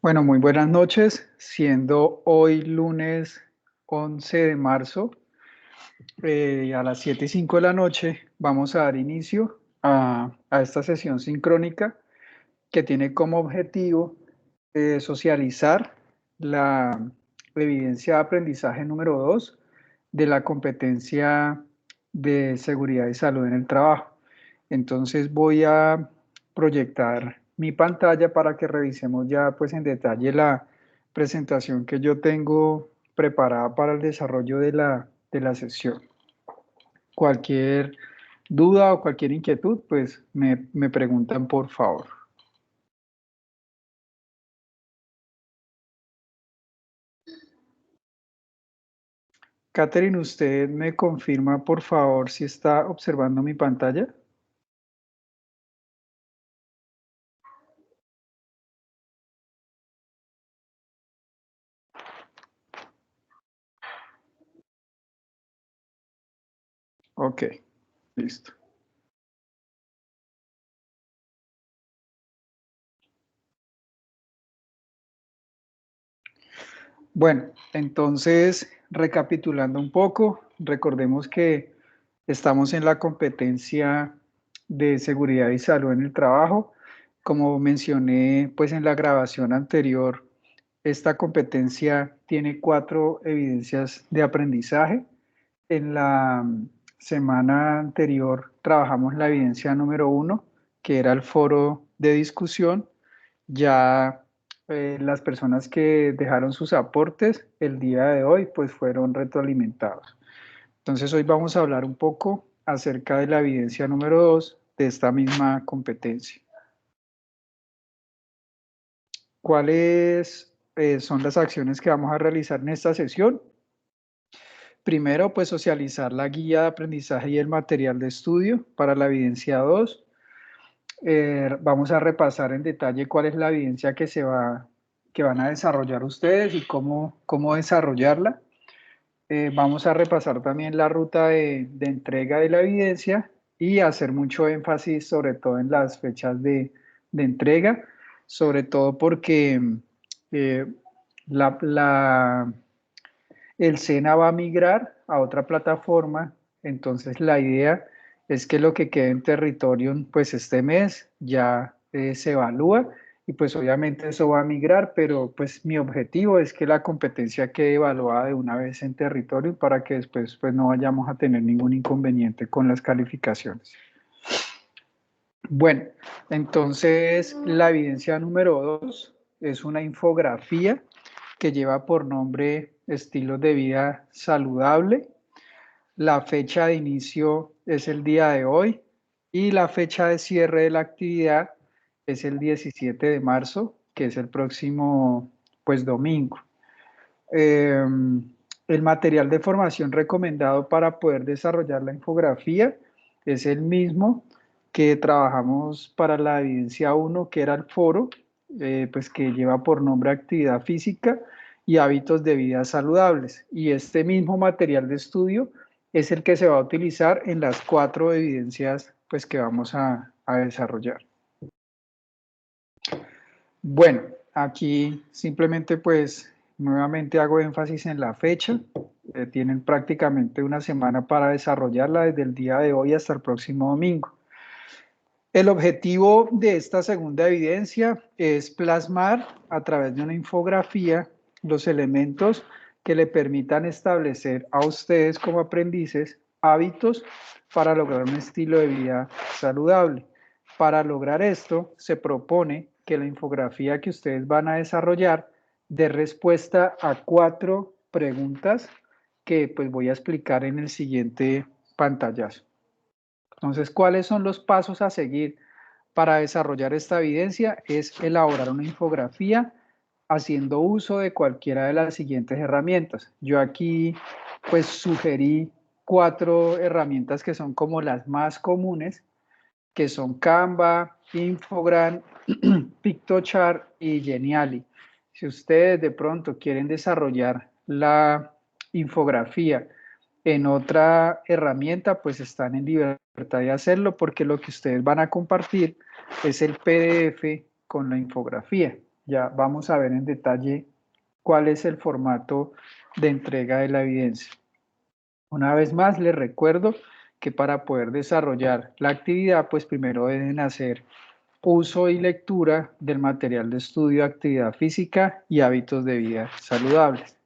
Bueno, muy buenas noches. Siendo hoy lunes 11 de marzo, a las 7:05 de la noche, vamos a dar inicio a esta sesión sincrónica que tiene como objetivo socializar la evidencia de aprendizaje número 2 de la competencia de seguridad y salud en el trabajo. Entonces voy a proyectar mi pantalla para que revisemos ya pues en detalle la presentación que yo tengo preparada para el desarrollo de la sesión. Cualquier duda o cualquier inquietud, pues me preguntan por favor. Catherine, ¿usted me confirma por favor si está observando mi pantalla? Ok, listo. Bueno, entonces, recapitulando un poco, recordemos que estamos en la competencia de seguridad y salud en el trabajo. Como mencioné, pues en la grabación anterior, esta competencia tiene 4 evidencias de aprendizaje. En la semana anterior trabajamos la evidencia número 1, que era el foro de discusión. Ya las personas que dejaron sus aportes el día de hoy pues fueron retroalimentados. Entonces hoy vamos a hablar un poco acerca de la evidencia número 2 de esta misma competencia. ¿Cuáles son las acciones que vamos a realizar en esta sesión? Primero, pues socializar la guía de aprendizaje y el material de estudio para la evidencia 2. Vamos a repasar en detalle cuál es la evidencia que van a desarrollar ustedes y cómo desarrollarla. Vamos a repasar también la ruta de entrega de la evidencia y hacer mucho énfasis sobre todo en las fechas de entrega, sobre todo porque eh, la, la- el SENA va a migrar a otra plataforma. Entonces la idea es que lo que quede en territorio pues este mes ya se evalúa y pues obviamente eso va a migrar, pero pues mi objetivo es que la competencia quede evaluada de una vez en territorio para que después pues no vayamos a tener ningún inconveniente con las calificaciones. Bueno, entonces la evidencia número 2 es una infografía que lleva por nombre Estilos de vida saludable. La fecha de inicio es el día de hoy y la fecha de cierre de la actividad es el 17 de marzo, que es el próximo pues domingo. Eh, el material de formación recomendado para poder desarrollar la infografía es el mismo que trabajamos para la evidencia 1, que era el foro, pues que lleva por nombre actividad física y hábitos de vida saludables. Y este mismo material de estudio es el que se va a utilizar en las 4 evidencias pues, que vamos a desarrollar. Bueno, aquí simplemente pues nuevamente hago énfasis en la fecha. Tienen prácticamente una semana para desarrollarla desde el día de hoy hasta el próximo domingo. El objetivo de esta segunda evidencia es plasmar a través de una infografía los elementos que le permitan establecer a ustedes como aprendices hábitos para lograr un estilo de vida saludable. Para lograr esto, se propone que la infografía que ustedes van a desarrollar dé respuesta a 4 preguntas que pues voy a explicar en el siguiente pantallazo. Entonces, ¿cuáles son los pasos a seguir para desarrollar esta evidencia? Es elaborar una infografía haciendo uso de cualquiera de las siguientes herramientas. Yo aquí pues sugerí 4 herramientas que son como las más comunes, que son Canva, Infogram, Pictochart y Geniali. Si ustedes de pronto quieren desarrollar la infografía en otra herramienta, pues están en libertad de hacerlo porque lo que ustedes van a compartir es el PDF con la infografía. Ya vamos a ver en detalle cuál es el formato de entrega de la evidencia. Una vez más, les recuerdo que para poder desarrollar la actividad, pues primero deben hacer uso y lectura del material de estudio, actividad física y hábitos de vida saludables.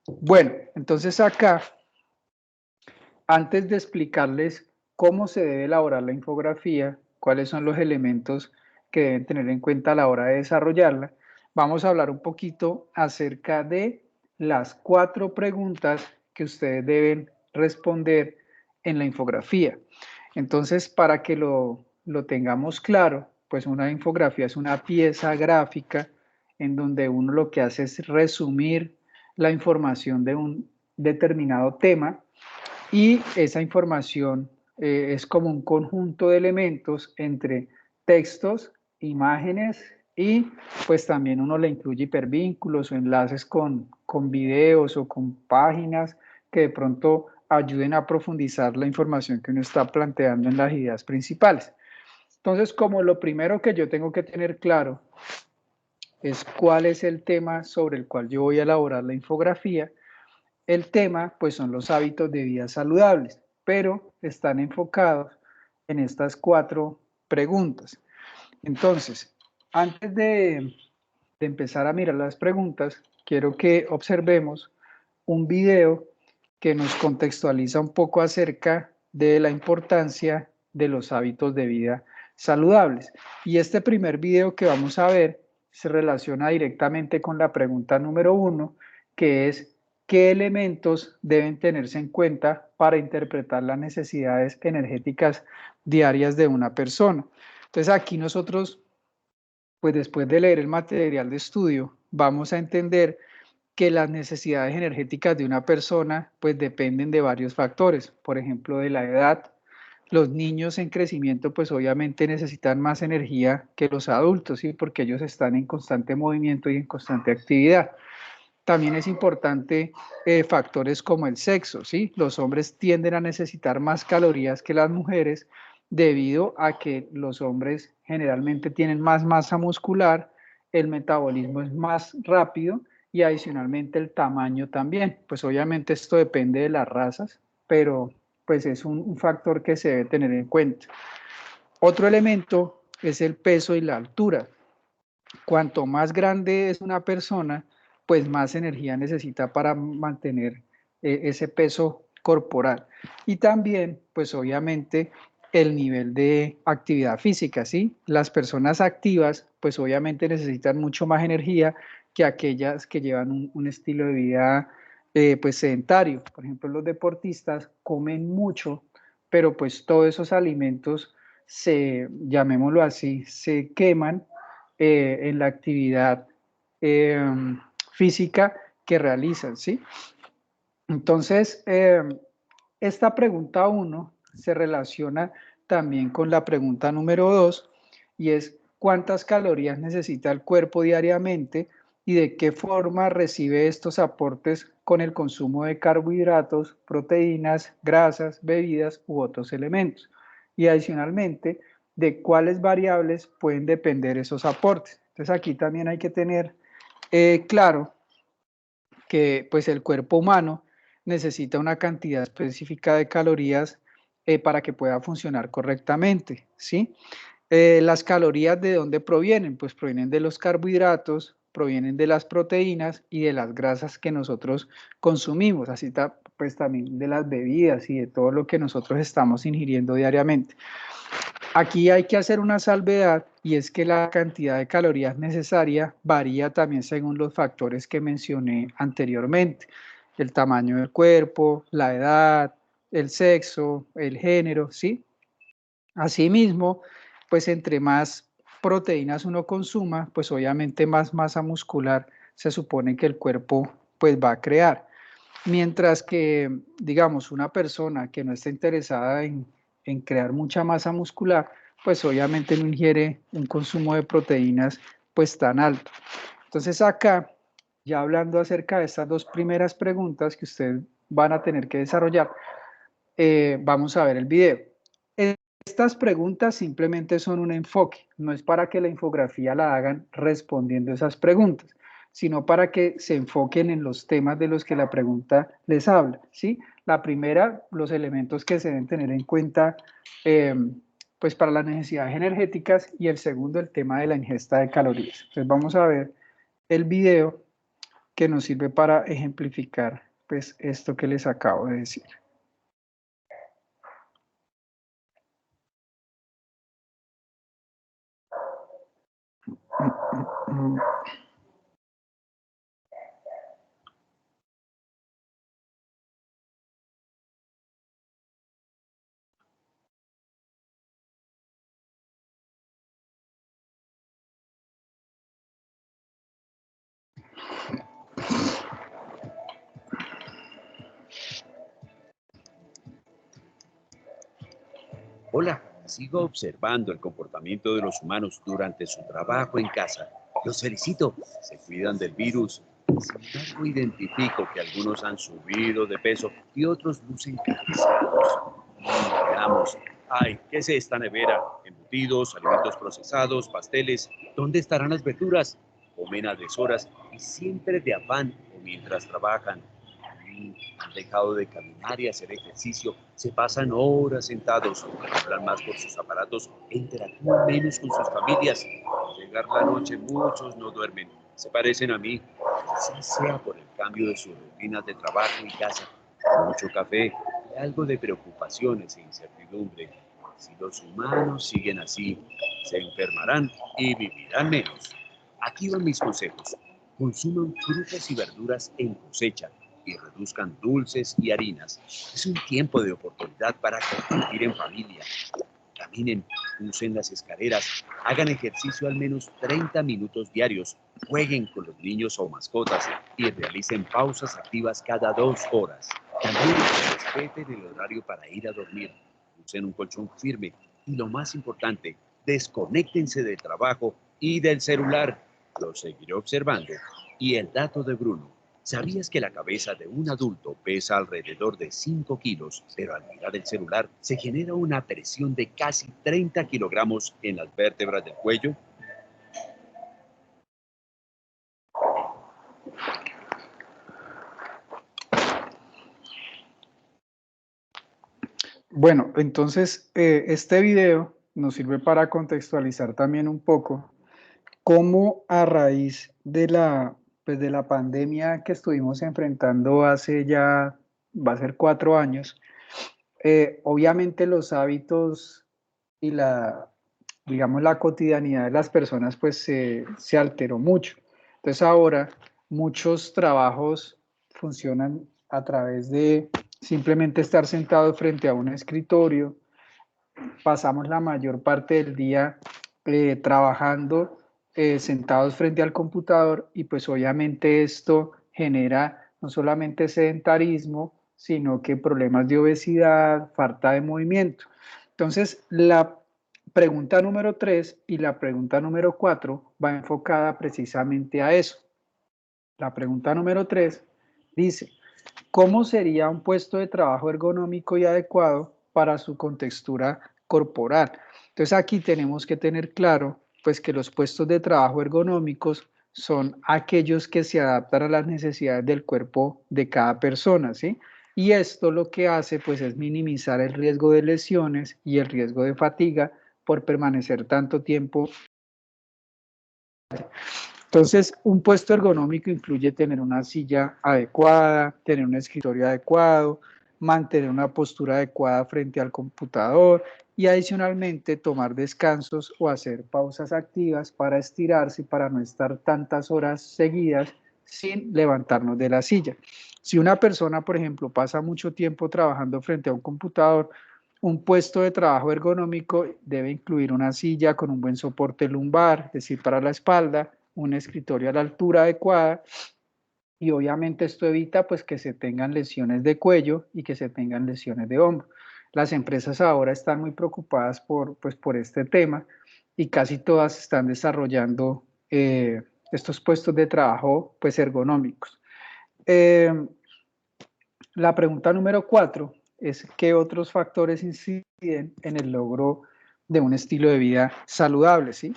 Bueno, entonces acá, antes de explicarles cómo se debe elaborar la infografía, cuáles son los elementos que deben tener en cuenta a la hora de desarrollarla, vamos a hablar un poquito acerca de las 4 preguntas que ustedes deben responder en la infografía. Entonces, para que lo tengamos claro, pues una infografía es una pieza gráfica en donde uno lo que hace es resumir la información de un determinado tema y esa información es como un conjunto de elementos entre textos, imágenes y pues también uno le incluye hipervínculos o enlaces con videos o con páginas que de pronto ayuden a profundizar la información que uno está planteando en las ideas principales. Entonces, como lo primero que yo tengo que tener claro es cuál es el tema sobre el cual yo voy a elaborar la infografía, el tema, pues son los hábitos de vida saludables, pero están enfocados en estas 4 preguntas. Entonces, antes de empezar a mirar las preguntas, quiero que observemos un video que nos contextualiza un poco acerca de la importancia de los hábitos de vida saludables. Y este primer video que vamos a ver se relaciona directamente con la pregunta número 1, que es ¿qué elementos deben tenerse en cuenta para interpretar las necesidades energéticas diarias de una persona? Entonces aquí nosotros, pues después de leer el material de estudio, vamos a entender que las necesidades energéticas de una persona pues dependen de varios factores, por ejemplo, de la edad. Los niños en crecimiento pues obviamente necesitan más energía que los adultos, ¿sí? Porque ellos están en constante movimiento y en constante actividad. También es importante factores como el sexo, ¿sí? Los hombres tienden a necesitar más calorías que las mujeres debido a que los hombres generalmente tienen más masa muscular, el metabolismo es más rápido y adicionalmente el tamaño también. Pues obviamente esto depende de las razas, pero pues es un factor que se debe tener en cuenta. Otro elemento es el peso y la altura. Cuanto más grande es una persona, pues más energía necesita para mantener ese peso corporal. Y también, pues obviamente, el nivel de actividad física, ¿sí? Las personas activas, pues obviamente necesitan mucho más energía que aquellas que llevan un estilo de vida pues sedentario. Por ejemplo, los deportistas comen mucho, pero pues todos esos alimentos llamémoslo así, se queman en la actividad eh, física que realizan, ¿sí? Entonces, esta pregunta 1 se relaciona también con la pregunta número 2 y es ¿cuántas calorías necesita el cuerpo diariamente y de qué forma recibe estos aportes con el consumo de carbohidratos, proteínas, grasas, bebidas u otros elementos? Y adicionalmente, de cuáles variables pueden depender esos aportes. Entonces aquí también hay que tener claro que pues el cuerpo humano necesita una cantidad específica de calorías para que pueda funcionar correctamente, ¿sí? Las calorías ¿de dónde provienen? Pues provienen de los carbohidratos, provienen de las proteínas y de las grasas que nosotros consumimos, así pues también de las bebidas y de todo lo que nosotros estamos ingiriendo diariamente. Aquí hay que hacer una salvedad y es que la cantidad de calorías necesaria varía también según los factores que mencioné anteriormente. El tamaño del cuerpo, la edad, el sexo, el género, ¿sí? Asimismo, pues entre más proteínas uno consuma, pues obviamente más masa muscular se supone que el cuerpo pues va a crear. Mientras que, digamos, una persona que no está interesada en crear mucha masa muscular, pues obviamente no ingiere un consumo de proteínas pues tan alto. Entonces acá, ya hablando acerca de estas 2 primeras preguntas que ustedes van a tener que desarrollar, vamos a ver el video. Estas preguntas simplemente son un enfoque, no es para que la infografía la hagan respondiendo esas preguntas, sino para que se enfoquen en los temas de los que la pregunta les habla, ¿sí? La primera, los elementos que se deben tener en cuenta eh, pues para las necesidades energéticas, y el segundo, el tema de la ingesta de calorías. Entonces vamos a ver el video que nos sirve para ejemplificar pues esto que les acabo de decir. Hola, sigo observando el comportamiento de los humanos durante su trabajo en casa. Los felicito, se cuidan del virus. Sin embargo, identifico que algunos han subido de peso y otros lucen cansados. Veamos, ay, ¿qué es esta nevera? Embutidos, alimentos procesados, pasteles. ¿Dónde estarán las verduras? Comen a deshoras y siempre de afán o mientras trabajan. Han dejado de caminar y hacer ejercicio, se pasan horas sentados, hablan más por sus aparatos e interactúan menos con sus familias. Al llegar la noche, muchos no duermen, se parecen a mí, quizás sea por el cambio de sus rutinas de trabajo y casa, mucho café y algo de preocupaciones e incertidumbre. Si los humanos siguen así, se enfermarán y vivirán menos. Aquí van mis consejos. Consuman frutas y verduras en cosecha y reduzcan dulces y harinas. Es un tiempo de oportunidad para compartir en familia. Caminen, usen las escaleras, hagan ejercicio al menos 30 minutos diarios, jueguen con los niños o mascotas y realicen pausas activas cada 2 horas. También respeten el horario para ir a dormir, usen un colchón firme y lo más importante, desconéctense del trabajo y del celular. Los seguiré observando. Y el dato de Bruno. ¿Sabías que la cabeza de un adulto pesa alrededor de 5 kilos, pero al mirar el celular se genera una presión de casi 30 kilogramos en las vértebras del cuello? Bueno, entonces este video nos sirve para contextualizar también un poco cómo a raíz de pues de la pandemia que estuvimos enfrentando hace ya, va a ser 4 años, obviamente los hábitos y digamos, la cotidianidad de las personas pues se alteró mucho. Entonces ahora muchos trabajos funcionan a través de simplemente estar sentado frente a un escritorio. Pasamos la mayor parte del día trabajando sentados frente al computador, y pues obviamente esto genera no solamente sedentarismo, sino que problemas de obesidad, falta de movimiento. Entonces, la pregunta número 3 y la pregunta número 4 va enfocada precisamente a eso. La pregunta número 3 dice: ¿cómo sería un puesto de trabajo ergonómico y adecuado para su contextura corporal? Entonces aquí tenemos que tener claro pues que los puestos de trabajo ergonómicos son aquellos que se adaptan a las necesidades del cuerpo de cada persona, ¿sí? Y esto lo que hace pues es minimizar el riesgo de lesiones y el riesgo de fatiga por permanecer tanto tiempo. Entonces, un puesto ergonómico incluye tener una silla adecuada, tener un escritorio adecuado, mantener una postura adecuada frente al computador y adicionalmente tomar descansos o hacer pausas activas para estirarse y para no estar tantas horas seguidas sin levantarnos de la silla. Si una persona, por ejemplo, pasa mucho tiempo trabajando frente a un computador, un puesto de trabajo ergonómico debe incluir una silla con un buen soporte lumbar, es decir, para la espalda, un escritorio a la altura adecuada, y obviamente esto evita pues que se tengan lesiones de cuello y que se tengan lesiones de hombro. Las empresas ahora están muy preocupadas por este tema, y casi todas están desarrollando estos puestos de trabajo pues ergonómicos. La pregunta número 4 es qué otros factores inciden en el logro de un estilo de vida saludable, ¿sí?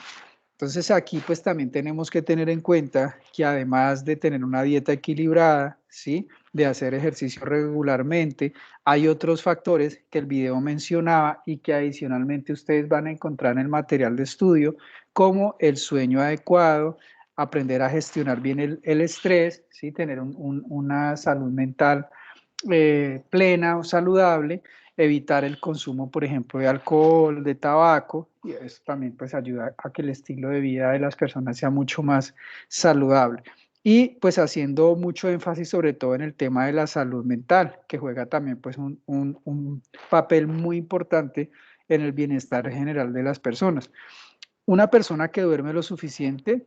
Entonces aquí pues también tenemos que tener en cuenta que además de tener una dieta equilibrada, ¿sí? De hacer ejercicio regularmente, hay otros factores que el video mencionaba y que adicionalmente ustedes van a encontrar en el material de estudio, como el sueño adecuado, aprender a gestionar bien el estrés, ¿sí? Tener una salud mental plena o saludable, evitar el consumo, por ejemplo, de alcohol, de tabaco, y eso también pues ayuda a que el estilo de vida de las personas sea mucho más saludable. Y pues haciendo mucho énfasis sobre todo en el tema de la salud mental, que juega también pues un papel muy importante en el bienestar general de las personas. Una persona que duerme lo suficiente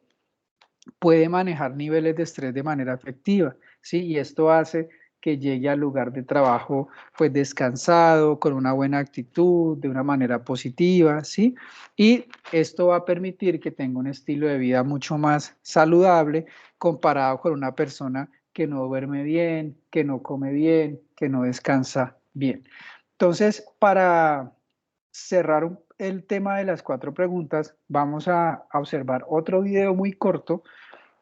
puede manejar niveles de estrés de manera efectiva, ¿sí? Y esto hace que llegue al lugar de trabajo pues descansado, con una buena actitud, de una manera positiva, ¿sí? Y esto va a permitir que tenga un estilo de vida mucho más saludable comparado con una persona que no duerme bien, que no come bien, que no descansa bien. Entonces, para cerrar el tema de las 4 preguntas, vamos a observar otro video muy corto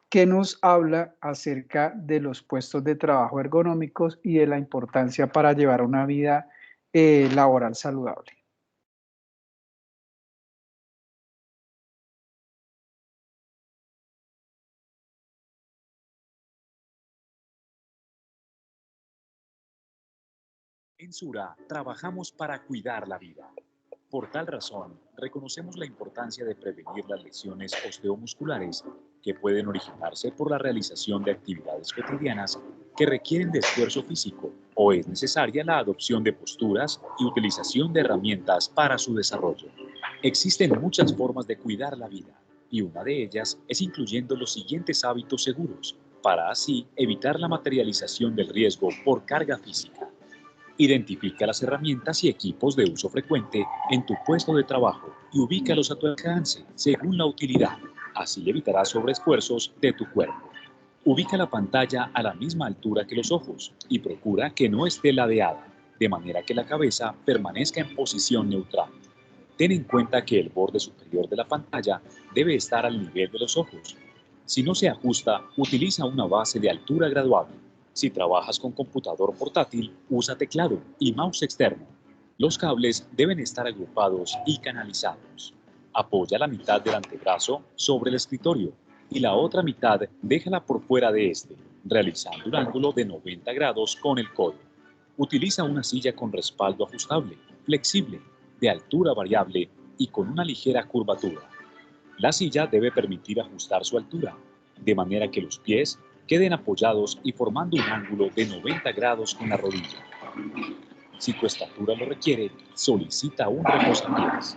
que nos habla acerca de los puestos de trabajo ergonómicos y de la importancia para llevar una vida laboral saludable. En Sura trabajamos para cuidar la vida. Por tal razón, reconocemos la importancia de prevenir las lesiones osteomusculares que pueden originarse por la realización de actividades cotidianas que requieren de esfuerzo físico o es necesaria la adopción de posturas y utilización de herramientas para su desarrollo. Existen muchas formas de cuidar la vida y una de ellas es incluyendo los siguientes hábitos seguros para así evitar la materialización del riesgo por carga física. Identifica las herramientas y equipos de uso frecuente en tu puesto de trabajo y ubícalos a tu alcance según la utilidad. Así evitarás sobreesfuerzos de tu cuerpo. Ubica la pantalla a la misma altura que los ojos y procura que no esté ladeada, de manera que la cabeza permanezca en posición neutral. Ten en cuenta que el borde superior de la pantalla debe estar al nivel de los ojos. Si no se ajusta, utiliza una base de altura graduable. Si trabajas con computador portátil, usa teclado y mouse externo. Los cables deben estar agrupados y canalizados. Apoya la mitad del antebrazo sobre el escritorio y la otra mitad déjala por fuera de este, realizando un ángulo de 90 grados con el codo. Utiliza una silla con respaldo ajustable, flexible, de altura variable y con una ligera curvatura. La silla debe permitir ajustar su altura, de manera que los pies queden apoyados y formando un ángulo de 90 grados con la rodilla. Si tu estatura lo requiere, solicita un reposapiés.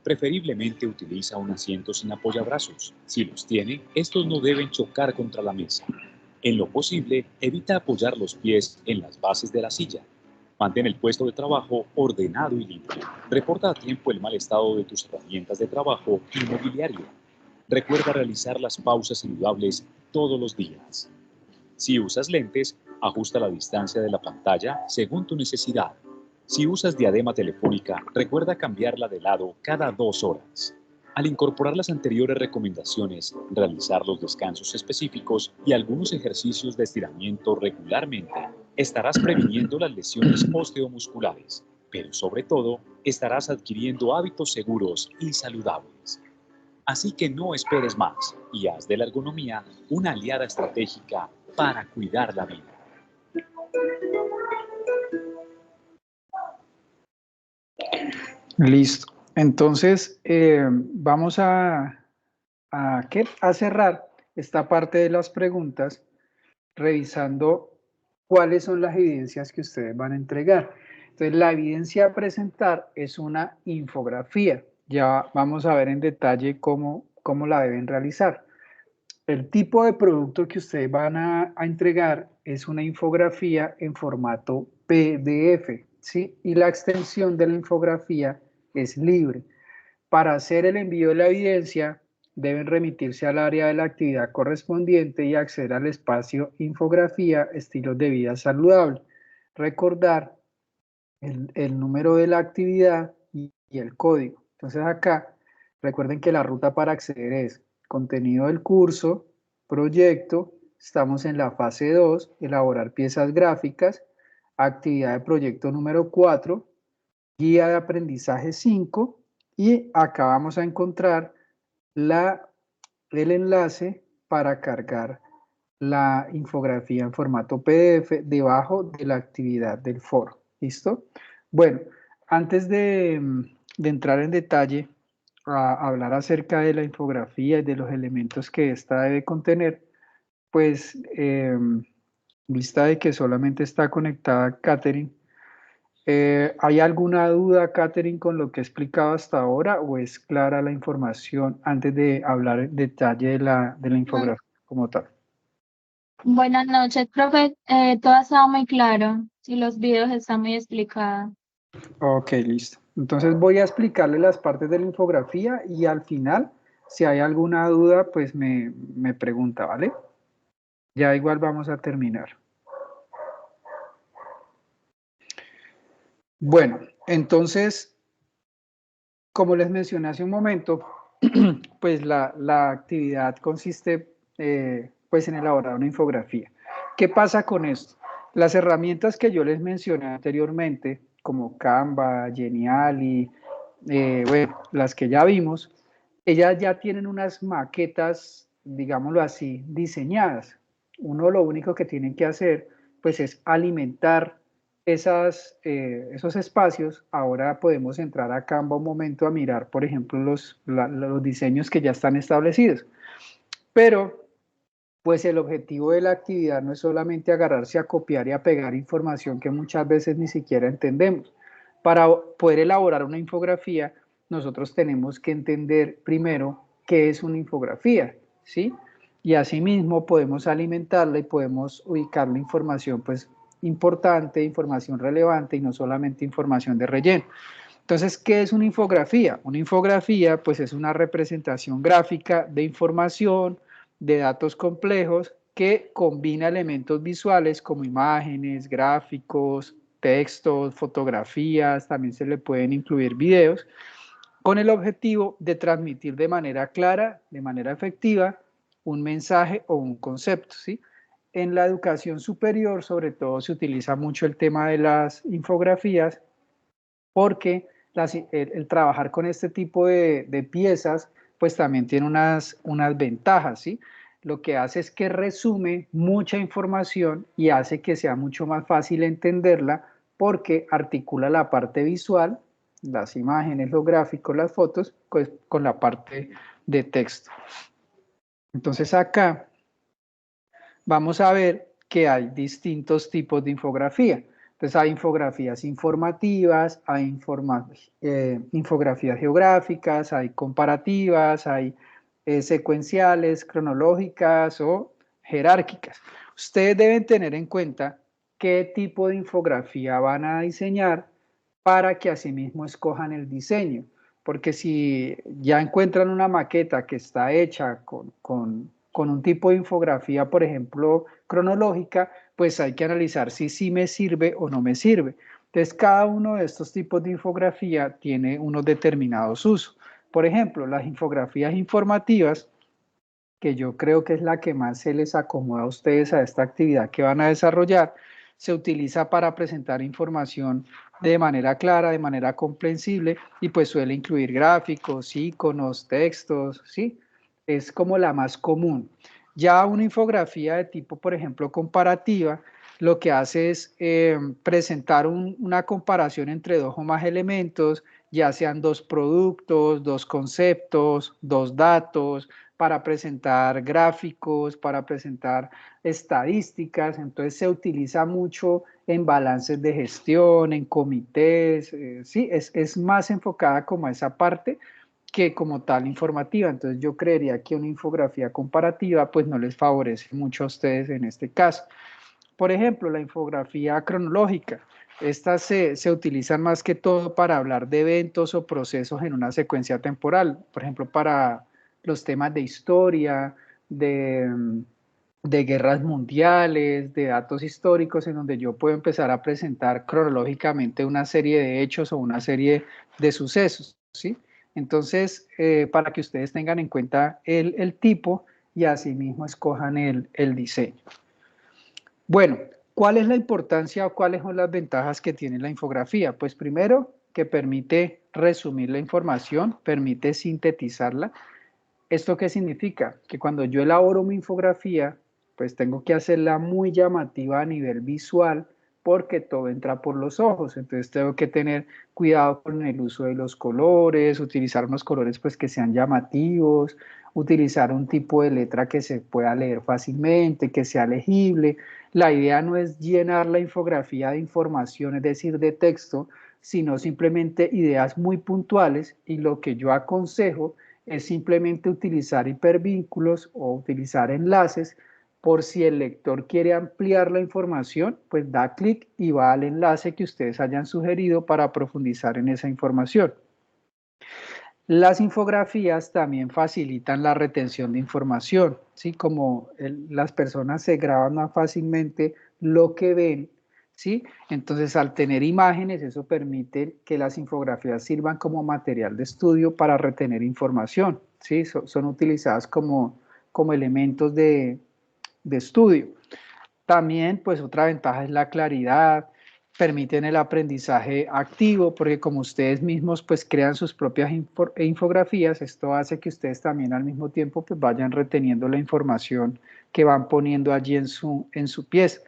Preferiblemente utiliza un asiento sin apoyabrazos. Si los tiene, estos no deben chocar contra la mesa. En lo posible, evita apoyar los pies en las bases de la silla. Mantén el puesto de trabajo ordenado y limpio. Reporta a tiempo el mal estado de tus herramientas de trabajo y mobiliario. Recuerda realizar las pausas saludables todos los días. Si usas lentes, ajusta la distancia de la pantalla según tu necesidad. Si usas diadema telefónica, recuerda cambiarla de lado cada 2 horas. Al incorporar las anteriores recomendaciones, realizar los descansos específicos y algunos ejercicios de estiramiento regularmente, estarás previniendo las lesiones osteomusculares, pero sobre todo, estarás adquiriendo hábitos seguros y saludables. Así que no esperes más y haz de la ergonomía una aliada estratégica para cuidar la vida. Listo. Entonces, vamos a cerrar esta parte de las preguntas revisando cuáles son las evidencias que ustedes van a entregar. Entonces, la evidencia a presentar es una infografía. Ya vamos a ver en detalle cómo la deben realizar. El tipo de producto que ustedes van a entregar es una infografía en formato PDF, ¿sí? Y la extensión de la infografía es libre. Para hacer el envío de la evidencia, deben remitirse al área de la actividad correspondiente y acceder al espacio Infografía, estilos de vida saludable. Recordar el número de la actividad y el código. Entonces acá, recuerden que la ruta para acceder es contenido del curso, proyecto, estamos en la fase 2, elaborar piezas gráficas, actividad de proyecto número 4, guía de aprendizaje 5, y acá vamos a encontrar el enlace para cargar la infografía en formato PDF debajo de la actividad del foro. ¿Listo? Bueno, antes de entrar en detalle a hablar acerca de la infografía y de los elementos que ésta debe contener, pues, vista de que solamente está conectada Catherine, ¿hay alguna duda, Catherine, con lo que he explicado hasta ahora o es clara la información antes de hablar en detalle de la infografía como tal? Buenas noches, profe. Todo estaba muy claro y los videos están muy explicados. Ok, listo. Entonces voy a explicarle las partes de la infografía y al final, si hay alguna duda, pues me pregunta, ¿vale? Ya igual vamos a terminar. Bueno, entonces, como les mencioné hace un momento, pues la actividad consiste pues en elaborar una infografía. ¿Qué pasa con esto? Las herramientas que yo les mencioné anteriormente, como Canva, Geniali, bueno, las que ya vimos, ellas ya tienen unas maquetas, digámoslo así, diseñadas. Uno lo único que tienen que hacer pues es alimentar esos espacios. Ahora podemos entrar a Canva un momento a mirar, por ejemplo, los diseños que ya están establecidos. Pero, pues el objetivo de la actividad no es solamente agarrarse a copiar y a pegar información que muchas veces ni siquiera entendemos. Para poder elaborar una infografía, nosotros tenemos que entender primero qué es una infografía, ¿sí? Y asimismo podemos alimentarla y podemos ubicar la información, pues, importante, información relevante y no solamente información de relleno. Entonces, ¿qué es una infografía? Una infografía, pues, es una representación gráfica de información, de datos complejos, que combina elementos visuales como imágenes, gráficos, textos, fotografías, también se le pueden incluir videos, con el objetivo de transmitir de manera clara, de manera efectiva, un mensaje o un concepto, ¿sí? En la educación superior, sobre todo, se utiliza mucho el tema de las infografías porque el trabajar con este tipo de piezas, pues también tiene unas ventajas, ¿sí? Lo que hace es que resume mucha información y hace que sea mucho más fácil entenderla porque articula la parte visual, las imágenes, los gráficos, las fotos, pues con la parte de texto. Entonces acá vamos a ver que hay distintos tipos de infografía. Entonces hay infografías informativas, hay infografías geográficas, hay comparativas, hay secuenciales, cronológicas o jerárquicas. Ustedes deben tener en cuenta qué tipo de infografía van a diseñar para que asimismo escojan el diseño. Porque si ya encuentran una maqueta que está hecha con un tipo de infografía, por ejemplo, cronológica, pues hay que analizar si sí me sirve o no me sirve. Entonces, cada uno de estos tipos de infografía tiene unos determinados usos. Por ejemplo, las infografías informativas, que yo creo que es la que más se les acomoda a ustedes a esta actividad que van a desarrollar, se utiliza para presentar información de manera clara, de manera comprensible y pues suele incluir gráficos, iconos, textos, ¿sí? Es como la más común. Ya una infografía de tipo, por ejemplo, comparativa, lo que hace es presentar una comparación entre dos o más elementos, ya sean dos productos, dos conceptos, dos datos, para presentar gráficos, para presentar estadísticas. Entonces se utiliza mucho en balances de gestión, en comités, sí, es más enfocada como a esa parte que como tal informativa. Entonces yo creería que una infografía comparativa pues no les favorece mucho a ustedes en este caso. Por ejemplo, la infografía cronológica. Estas se utilizan más que todo para hablar de eventos o procesos en una secuencia temporal. Por ejemplo, para los temas de historia, de guerras mundiales, de datos históricos, en donde yo puedo empezar a presentar cronológicamente una serie de hechos o una serie de sucesos, ¿sí? Entonces, para que ustedes tengan en cuenta el tipo y asimismo escojan el diseño. Bueno, ¿cuál es la importancia o cuáles son las ventajas que tiene la infografía? Pues primero, que permite resumir la información, permite sintetizarla. ¿Esto qué significa? Que cuando yo elaboro mi infografía, pues tengo que hacerla muy llamativa a nivel visual porque todo entra por los ojos. Entonces tengo que tener cuidado con el uso de los colores, utilizar unos colores pues que sean llamativos, utilizar un tipo de letra que se pueda leer fácilmente, que sea legible. La idea no es llenar la infografía de información, es decir, de texto, sino simplemente ideas muy puntuales, y lo que yo aconsejo es simplemente utilizar hipervínculos o utilizar enlaces por si el lector quiere ampliar la información, pues da clic y va al enlace que ustedes hayan sugerido para profundizar en esa información. Las infografías también facilitan la retención de información, ¿sí? Como las personas se graban más fácilmente lo que ven, ¿sí? Entonces, al tener imágenes, eso permite que las infografías sirvan como material de estudio para retener información, ¿sí? Son utilizadas como elementos de estudio. También, pues otra ventaja es la claridad, permiten el aprendizaje activo, porque como ustedes mismos pues crean sus propias infografías, esto hace que ustedes también al mismo tiempo pues vayan reteniendo la información que van poniendo allí en su pieza.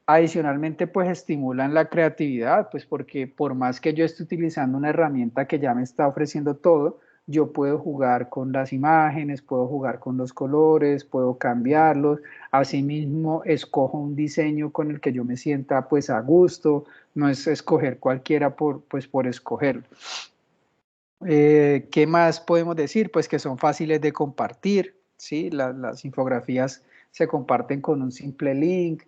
Adicionalmente, pues estimulan la creatividad, pues porque por más que yo esté utilizando una herramienta que ya me está ofreciendo todo, yo puedo jugar con las imágenes, puedo jugar con los colores, puedo cambiarlos. Asimismo, escojo un diseño con el que yo me sienta pues a gusto, no es escoger cualquiera por escogerlo. ¿Qué más podemos decir? Pues que son fáciles de compartir, ¿sí? Las infografías se comparten con un simple link.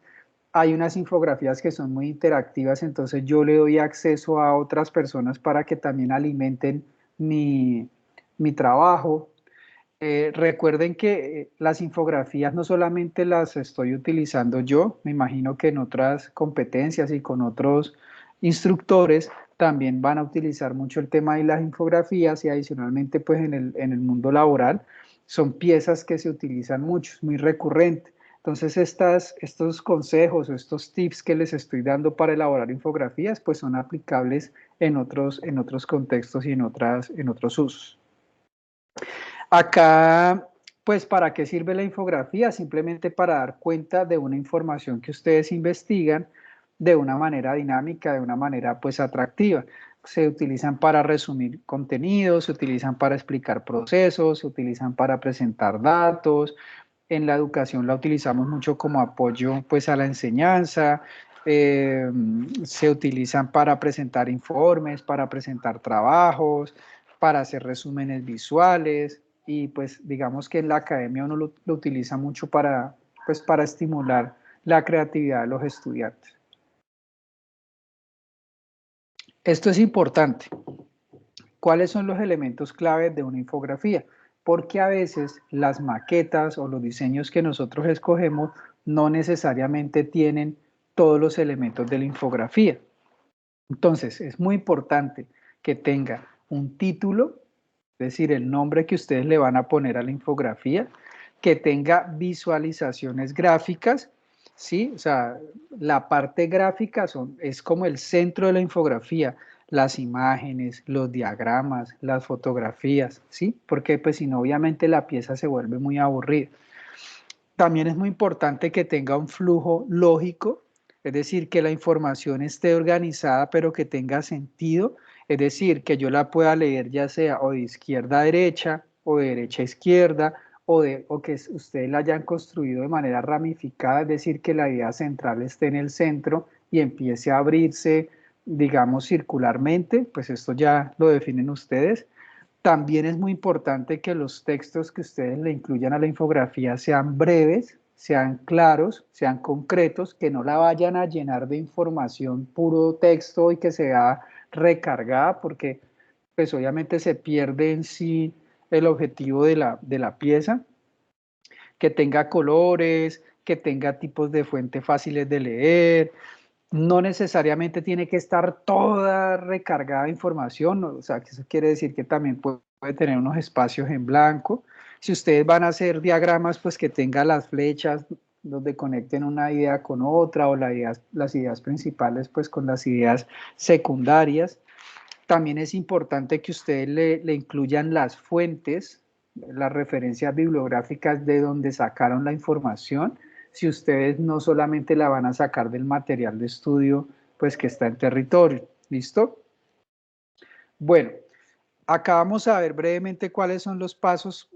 Hay unas infografías que son muy interactivas, entonces yo le doy acceso a otras personas para que también alimenten mi trabajo. Recuerden que las infografías no solamente las estoy utilizando yo, me imagino que en otras competencias y con otros instructores también van a utilizar mucho el tema de las infografías, y adicionalmente pues en el mundo laboral son piezas que se utilizan mucho, es muy recurrente. Entonces estos consejos o estos tips que les estoy dando para elaborar infografías pues son aplicables en otros contextos y en otros usos. Acá, pues, ¿para qué sirve la infografía? Simplemente para dar cuenta de una información que ustedes investigan de una manera dinámica, de una manera, pues, atractiva. Se utilizan para resumir contenidos, se utilizan para explicar procesos, se utilizan para presentar datos. En la educación la utilizamos mucho como apoyo, pues, a la enseñanza. Se utilizan para presentar informes, para presentar trabajos, para hacer resúmenes visuales, y pues digamos que en la academia uno lo utiliza mucho para estimular la creatividad de los estudiantes. Esto es importante. ¿Cuáles son los elementos clave de una infografía? Porque a veces las maquetas o los diseños que nosotros escogemos no necesariamente tienen todos los elementos de la infografía. Entonces, es muy importante que tenga un título, es decir, el nombre que ustedes le van a poner a la infografía, que tenga visualizaciones gráficas, ¿sí? O sea, la parte gráfica es como el centro de la infografía, las imágenes, los diagramas, las fotografías, ¿sí? Porque pues si no, obviamente la pieza se vuelve muy aburrida. También es muy importante que tenga un flujo lógico, es decir, que la información esté organizada pero que tenga sentido, es decir, que yo la pueda leer ya sea o de izquierda a derecha o de derecha a izquierda, o que ustedes la hayan construido de manera ramificada, es decir, que la idea central esté en el centro y empiece a abrirse, digamos, circularmente, pues esto ya lo definen ustedes. También es muy importante que los textos que ustedes le incluyan a la infografía sean breves, sean claros, sean concretos, que no la vayan a llenar de información puro texto y que sea recargada, porque pues obviamente se pierde en sí el objetivo de la pieza. que tenga colores, que tenga tipos de fuente fáciles de leer. No necesariamente tiene que estar toda recargada de información, ¿no? O sea, que eso quiere decir que también puede tener unos espacios en blanco. Si ustedes van a hacer diagramas, pues que tenga las flechas donde conecten una idea con otra o las ideas principales pues con las ideas secundarias. También es importante que ustedes le incluyan las fuentes, las referencias bibliográficas de donde sacaron la información, si ustedes no solamente la van a sacar del material de estudio, pues que está en territorio. ¿Listo? Bueno, acá vamos a ver brevemente cuáles son los pasos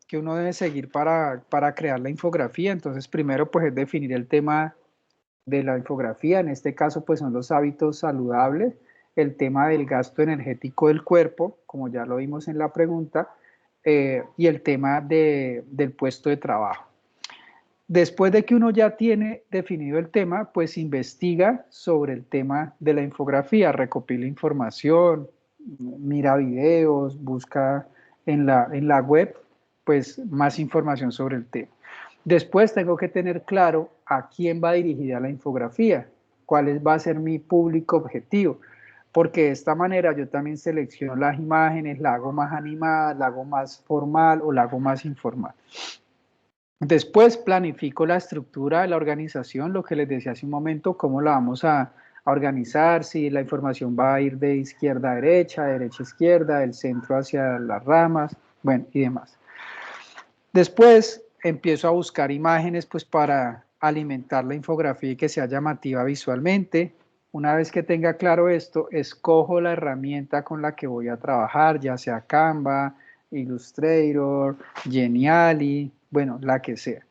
que uno debe seguir para crear la infografía. Entonces, primero, pues es definir el tema de la infografía. En este caso, pues son los hábitos saludables, el tema del gasto energético del cuerpo, como ya lo vimos en la pregunta, y el tema del puesto de trabajo. Después de que uno ya tiene definido el tema, pues investiga sobre el tema de la infografía, recopila información, mira videos, busca en la web, pues más información sobre el tema. Después tengo que tener claro a quién va dirigida la infografía, cuál va a ser mi público objetivo, porque de esta manera yo también selecciono las imágenes, la hago más animada, la hago más formal o la hago más informal. Después planifico la estructura de la organización, lo que les decía hace un momento, cómo la vamos a organizar, si la información va a ir de izquierda a derecha, de derecha a izquierda, del centro hacia las ramas, bueno, y demás. Después empiezo a buscar imágenes pues para alimentar la infografía y que sea llamativa visualmente. Una vez que tenga claro esto, escojo la herramienta con la que voy a trabajar, ya sea Canva, Illustrator, Geniali, bueno, la que sea.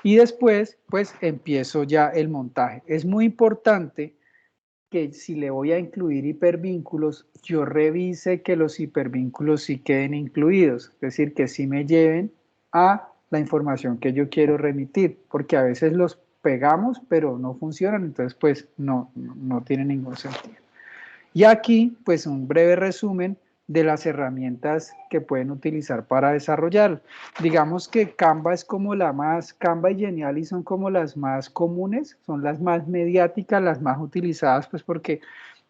Y después, pues empiezo ya el montaje. Es muy importante que si le voy a incluir hipervínculos, yo revise que los hipervínculos sí queden incluidos, es decir, que sí me lleven a la información que yo quiero remitir, porque a veces los pegamos, pero no funcionan, entonces pues no tiene ningún sentido. Y aquí, pues un breve resumen de las herramientas que pueden utilizar para desarrollar. Digamos que Canva es como Canva y Geniali son como las más comunes, son las más mediáticas, las más utilizadas, pues porque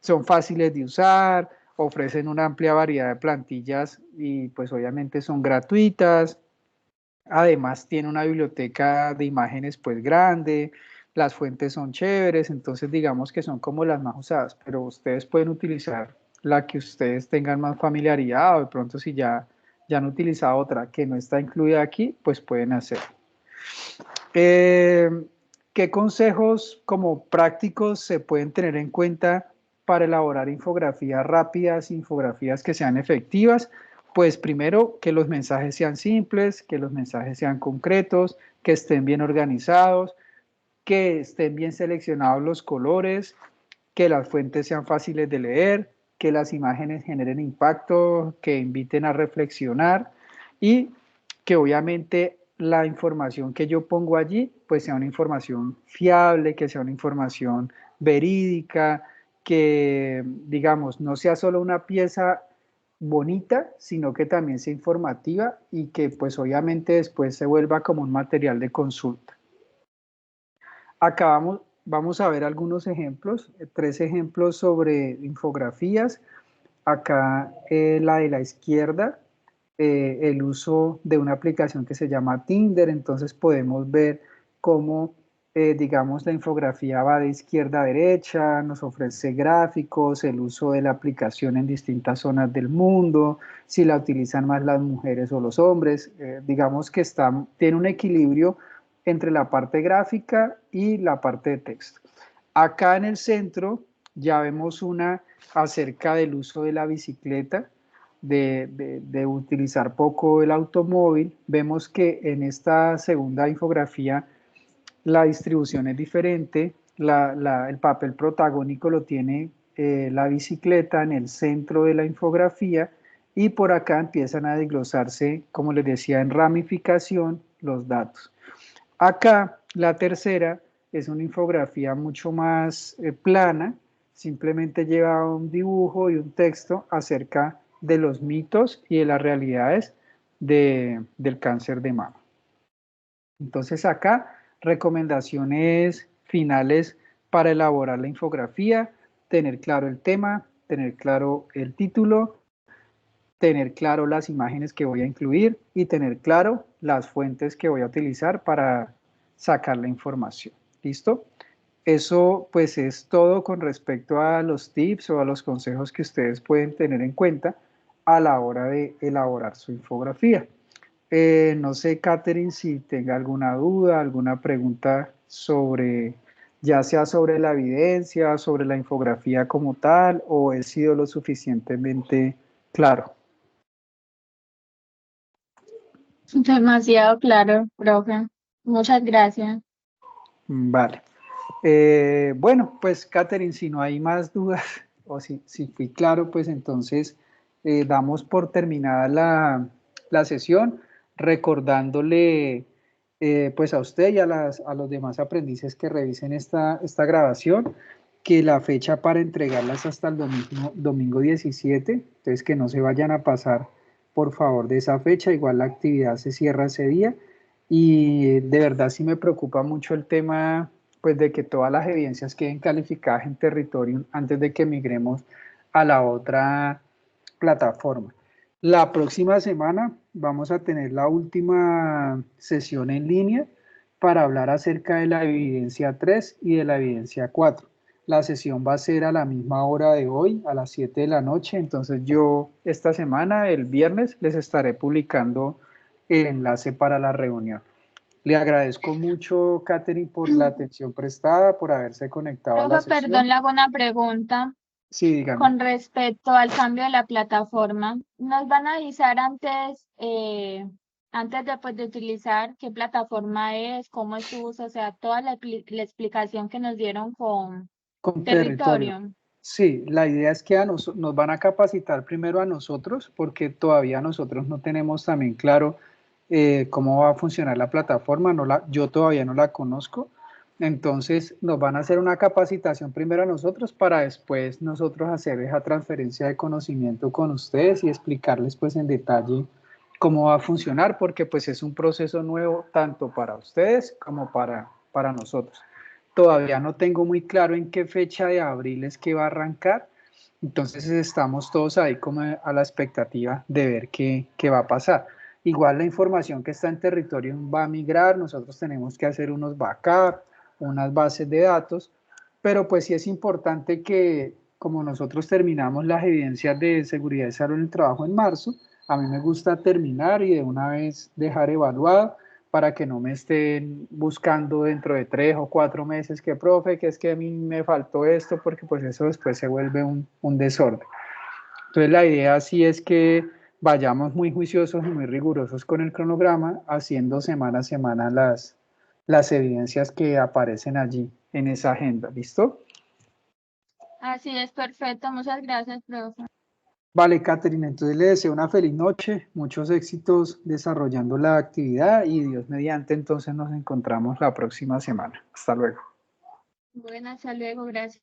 son fáciles de usar, ofrecen una amplia variedad de plantillas y pues obviamente son gratuitas. Además tiene una biblioteca de imágenes pues grande, las fuentes son chéveres, entonces digamos que son como las más usadas, pero ustedes pueden utilizar la que ustedes tengan más familiaridad o de pronto si ya han utilizado otra que no está incluida aquí, pues pueden hacer. ¿Qué consejos como prácticos se pueden tener en cuenta para elaborar infografías rápidas, infografías que sean efectivas? Pues primero, que los mensajes sean simples, que los mensajes sean concretos, que estén bien organizados, que estén bien seleccionados los colores, que las fuentes sean fáciles de leer, que las imágenes generen impacto, que inviten a reflexionar y que obviamente la información que yo pongo allí pues sea una información fiable, que sea una información verídica, que digamos no sea solo una pieza bonita, sino que también sea informativa y que pues obviamente después se vuelva como un material de consulta. Acá vamos a ver algunos ejemplos, 3 ejemplos sobre infografías. Acá la de la izquierda, el uso de una aplicación que se llama Tinder, entonces podemos ver cómo, digamos, la infografía va de izquierda a derecha, nos ofrece gráficos, el uso de la aplicación en distintas zonas del mundo, si la utilizan más las mujeres o los hombres, digamos que tiene un equilibrio entre la parte gráfica y la parte de texto. Acá en el centro ya vemos una acerca del uso de la bicicleta, de utilizar poco el automóvil. Vemos que en esta segunda infografía la distribución es diferente, el papel protagónico lo tiene la bicicleta en el centro de la infografía y por acá empiezan a desglosarse, como les decía, en ramificación los datos. Acá la tercera es una infografía mucho más plana, simplemente lleva un dibujo y un texto acerca de los mitos y de las realidades del cáncer de mama. Entonces acá, recomendaciones finales para elaborar la infografía, tener claro el tema, tener claro el título, tener claro las imágenes que voy a incluir y tener claro las fuentes que voy a utilizar para sacar la información. ¿Listo? Eso pues es todo con respecto a los tips o a los consejos que ustedes pueden tener en cuenta a la hora de elaborar su infografía. No sé, Catherine, si tenga alguna duda, alguna pregunta sobre, ya sea sobre la evidencia, sobre la infografía como tal, o he sido lo suficientemente claro. Demasiado claro, profe. Muchas gracias. Vale. Bueno, pues Catherine, si no hay más dudas o si fui claro, pues entonces damos por terminada la sesión, recordándole pues a usted y a los demás aprendices que revisen esta grabación, que la fecha para entregarlas hasta el domingo 17, entonces que no se vayan a pasar por favor de esa fecha, igual la actividad se cierra ese día y de verdad sí me preocupa mucho el tema pues de que todas las evidencias queden calificadas en territorio antes de que migremos a la otra plataforma. La próxima semana vamos a tener la última sesión en línea para hablar acerca de la evidencia 3 y de la evidencia 4. La sesión va a ser a la misma hora de hoy, a las 7 de la noche, entonces yo esta semana, el viernes, les estaré publicando el enlace para la reunión. Le agradezco mucho, Catherine, por la atención prestada, por haberse conectado a la Profe, perdón, sesión. le hago una pregunta Sí, dígame. con respecto al cambio de la plataforma. ¿Nos van a avisar antes de, pues, de utilizar qué plataforma es, cómo es su uso, o sea, toda la explicación que nos dieron con Con territorio. territorio? Sí, la idea es que nos van a capacitar primero a nosotros, porque todavía nosotros no tenemos también claro cómo va a funcionar la plataforma, yo todavía no la conozco. Entonces nos van a hacer una capacitación primero a nosotros para después nosotros hacer esa transferencia de conocimiento con ustedes y explicarles pues en detalle cómo va a funcionar, porque pues es un proceso nuevo tanto para ustedes como para nosotros. Todavía no tengo muy claro en qué fecha de abril es que va a arrancar, entonces estamos todos ahí como a la expectativa de ver qué va a pasar. Igual la información que está en territorio va a migrar, nosotros tenemos que hacer unos backup, unas bases de datos, pero pues sí es importante que como nosotros terminamos las evidencias de seguridad y salud en el trabajo en marzo, a mí me gusta terminar y de una vez dejar evaluado para que no me estén buscando dentro de 3 o 4 meses que profe, que es que a mí me faltó esto, porque pues eso después se vuelve un desorden. Entonces la idea sí es que vayamos muy juiciosos y muy rigurosos con el cronograma, haciendo semana a semana las evidencias que aparecen allí en esa agenda. ¿Listo? Así es, perfecto. Muchas gracias, profe. Vale, Catherine, entonces le deseo una feliz noche, muchos éxitos desarrollando la actividad y Dios mediante, entonces nos encontramos la próxima semana. Hasta luego. Bueno, hasta luego, gracias.